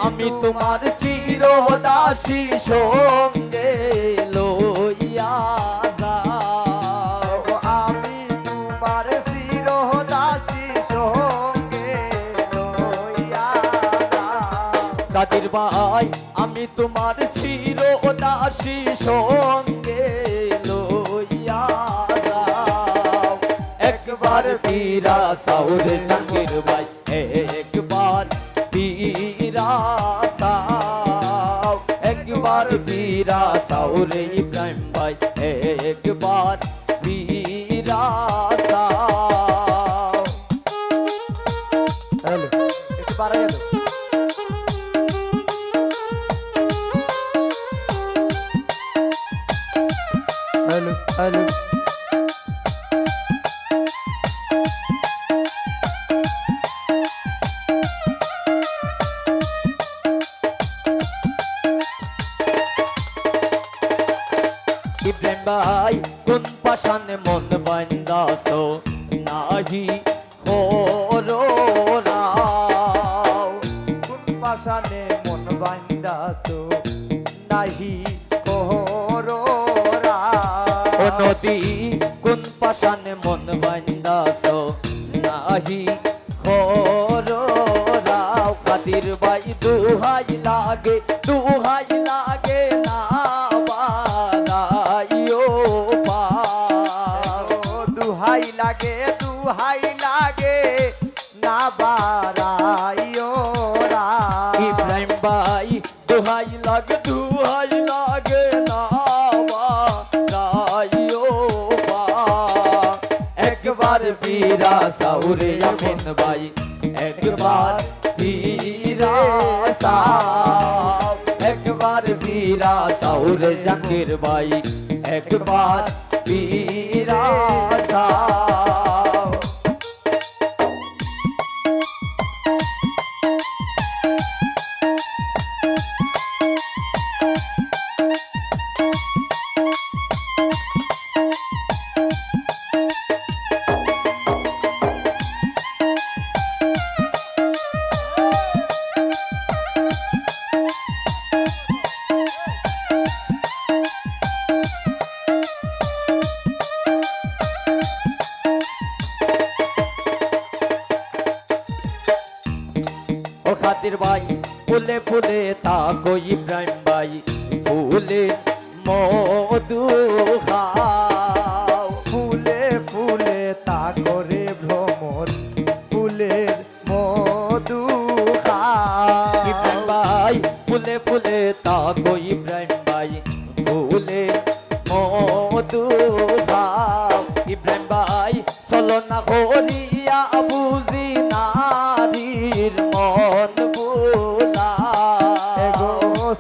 আমি তোমার চিরদাসী সঙ্গে লইয়া যাও। আমি তোমার চিরদাসী সঙ্গে লইয়া যাও। কাদের ভাই আমি তোমার চিরদাসী সঙ্গে লইয়া যাও। একবার পীরা সাউর জাকির ভাই একবার পীরা সাউ, একবার পীরা সাউর ইব্রাহিম ভাই একবার পীরা সাউ। হ্যালো একটু বাড়াই দাও। হ্যালো হ্যালো ইব্রাহিম ভাই কোন পাশানে মন বান্দাছো নাহি খোরো রাও। কোন পাশানে মন বান্দাছো নাহি কোহরো ও নদী কোন পাশানে মন বান্দাছো নাহি খোরো রাও। কাদের ভাই দুহাই লাগে দুহাই লাগে না বাড়াইও পাও। দুহাই লাগে দুহাই লাগে না বাড়াইও ইব্রাহিম ভাই দুহাই লাগে দুহাই লাগে না বাড়াইও পা। একবার পীরা সাউরে আমিন ভাই একবার পীরা সাউ, একবার পীরা সাউরে জাকির ভাই একবার পীরা সাউ। ও খাতির ভাই ফুলে ফুলে তাকো ইব্রাহিম ভাই ফুলে মধু খাও। ফুলে ফুলে তা করে ভ্রমর ফুলের মধু ইব্রাহিম ভাই ফুলে ফুলে তাকো ইব্রাহিম ভাই ফুলে মধু খাও। ইব্রাহিম ভাই চলো না করিয়া বুঝি নারীর মন এগো বুলা।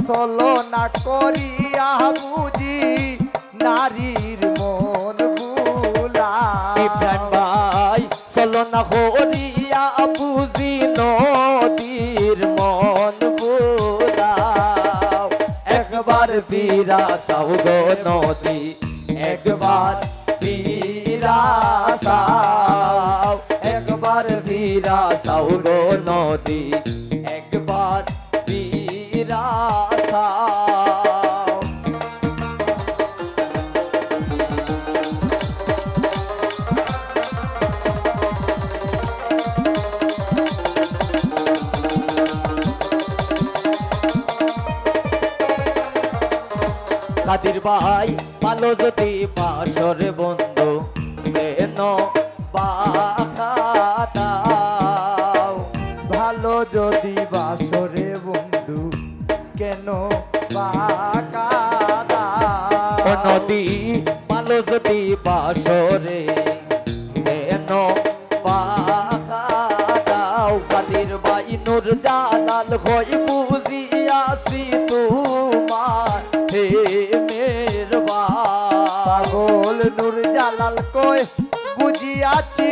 চলো না করিয়া বুঝি নারীর মন বুলা ইব্রাহিম ভাই চলো না করিয়া বুঝি নদীর মন বুলাও। একবার পীরা সাউ গো নদী একবার পীরা সাউ, একবার পীরা সাউ গো নদী একবার পীরা সাউ। কাদির ভাই ভালো যদি বাসর বন্ধু কেন বাখাদাও। ভালো যদি বাসরে বন্ধু কেন বাঁকা ও নদী ভালো যদি বাসরে কেন বাখাদাও। কাদির ভাই নূর জালাল হই বুঝিয়াছি তোমার হে মেরবা। পাগল নূর জালাল কই বুঝিয়াছি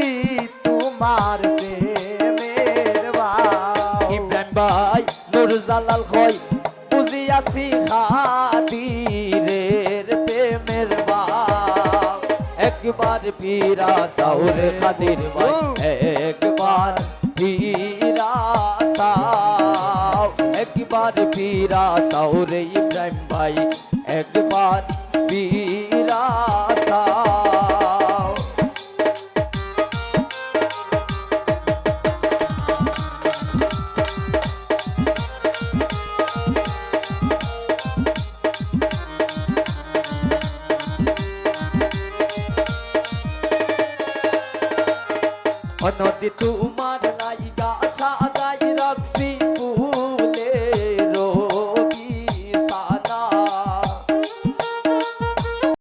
তোমার প্রেমের ইব্রাহিম ভাই নূর জালাল হই বুঝিয়াছি খাতিরের প্রেমের বাপ। একবার পীরা সাউরে খাতির ভাই একবার পীরা সাউ, একবার পীরা সাউরে ইব্রাহিম ভাই একবার পীরা সাও